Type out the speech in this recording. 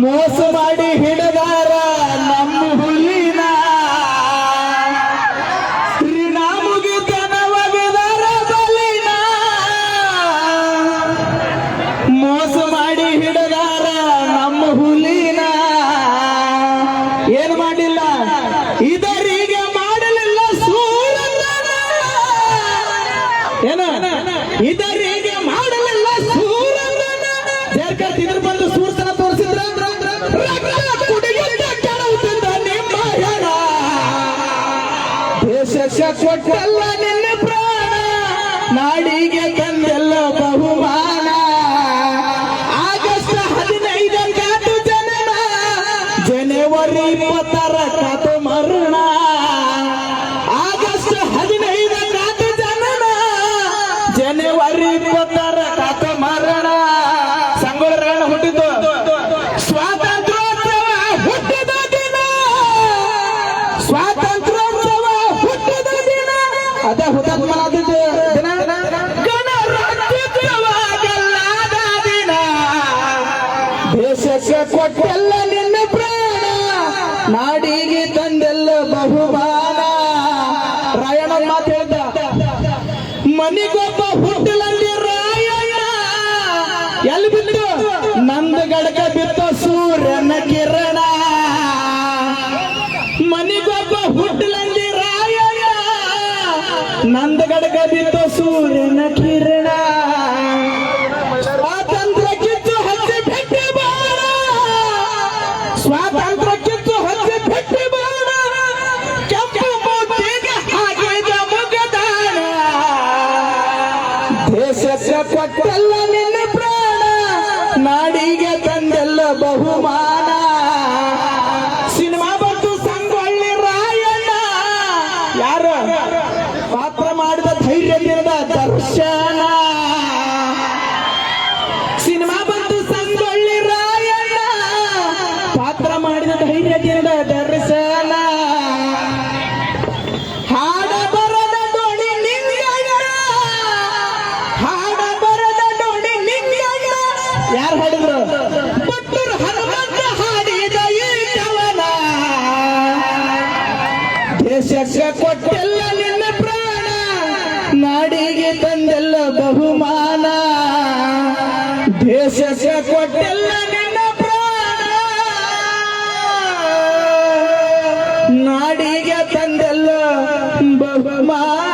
ಮೋಸ ಮಾಡಿ ಹಿಡದಾರ ನಮ್ಮ ಹುಲಿನ ಶ್ರೀನಾಮುಗೆ ಜನವಗದಾರ ಬಲಿನ ಮೋಸ ಮಾಡಿ ಹಿಡದಾರ ನಮ್ಮ ಹುಲಿನ ಏನು ಮಾಡಿಲ್ಲ ಇದರಿಗೆ ಮಾಡಲಿಲ್ಲ ಸೂರನ ಏನ ಇದರಿಗೆ ಮಾಡಲಿಲ್ಲ ಸೂರನ ತಿದ್ರ ಬಂದು ಸೂರ್ತನ ತೋರಿಸಿದ್ರ ದೇಶ ಕೊಟ್ಟಲ್ಲ ನಿನ್ನ ಪ್ರಾಣ ನಾಡಿಗೆ ತಂದೆಲ್ಲ ಬಹುಮಾನ ಆಗಸ್ಟ್ 15 ಜನನ ಜನವರಿ 20 ಕಾತು ಮರಣ ಆಗಸ್ಟ್ 15 ಜನನ ಜನವರಿ 20 ಕಾತು ಮರಣ ಸಂಗೊಳ್ಳ ಹುಟ್ಟಿದ್ದು ಸ್ವಾತಂತ್ರ್ಯೋತ್ಸವ ಹುಟ್ಟಿದ ದಿನ ಸ್ವಾತಂತ್ರ್ಯೋತ್ಸವ ಹುಟ್ಟಿದ ದಿನ ಅದ ಹುತಾತ್ಮನಾದ ದಿನ ಗಣರಾಜ್ಯೋತ್ಸವ ಗೆಲ್ಲದ ದಿನ ದೇಶಕ್ಕೆ ಕೊಟ್ಟೆಲ್ಲ ನಿನ್ನ ಪ್ರಾಣ ನಾಡಿಗೆ ತಂದೆಲ್ಲ ಬಹುಮಾನ ರಾಯಣ್ಣ ಮಾತು ಹೇಳ್ದ ಮನಿಗೊಬ್ಬ ಹುಟ್ಟಲಲ್ಲಿ ರಾಯಣ್ಣ ಎಲ್ಲಿ ಬಿತ್ತು ನಂದು ಗಡಕ ಬಿತ್ತು ಸೂರ್ಯನ ಕಿರಣ ಮನಿಗೊಬ್ಬ ಹುಟ್ಟಲಲ್ಲಿ ರಾಯಣ್ಣ ನಂದು ಗಡಕ ಬಿತ್ತು ಸೂರ್ಯನ ಕಿರಣ ಸ್ವಾತಂತ್ರ್ಯಕ್ಕಿತ್ತು ಹಚ್ಚಿ ಭೆಟ್ಟಿ ಬಾಣ ಸ್ವಾತಂತ್ರ್ಯಕ್ಕಿತ್ತು ಹಚ್ಚಿ ಭೆಟ್ಟಿ ಬಾಣ ಕೆಂಪು ಮೂತಿಗೆ ಹಾಕಿದ ಮುಗದಾಣ ದೇಶಕ್ಕೆ ಕೊಟ್ಟಲ್ಲ ನಿನ್ನ ಪ್ರಾಣ ನಾಡಿಗೆ ತಂದೆಲ್ಲ ಬಹುಮಾನ ಸಿನಿಮಾ ಬಂತು ಸಂಗೊಳ್ಳಿ ರಾಯಣ್ಣ ಯಾರು ಪಾತ್ರ ಮಾಡಿದ ಧೈರ್ಯದಿಂದ ದರ್ಶನ ಸಿನಿಮಾ ಬಂತು ಸಂಗೊಳ್ಳಿ ರಾಯಣ್ಣ ಪಾತ್ರ ಮಾಡಿದ ಧೈರ್ಯದಿಂದ ದರ್ಶನ ಹಾಡ ಬರದ ಡೋಳಿ ನಿಂಗಣ್ಣ ಹಾಡ ಬರದ ಡೋಳಿ ನಿಂಗಣ್ಣ ಯಾರು ಹಾಡಿದ್ರು ಬಟ್ಟೂರು ಹನುಮಂತ ಹಾಡಿದ ಈ ಕವನ ದೇಶಕ್ಕೆ ಕೊಟ್ಟೆಲ್ಲ ನಿನ್ನ ಪ್ರಾಣ ನಾಡಿಗೆ ತಂದೆಲ್ಲ ಬಹುಮಾನ ದೇಶಕ್ಕೆ ಕೊಟ್ಟೆಲ್ಲ ನಿನ್ನ ಪ್ರಾಣ ನಾಡಿಗೆ ತಂದೆಲ್ಲ ಬಹುಮಾನ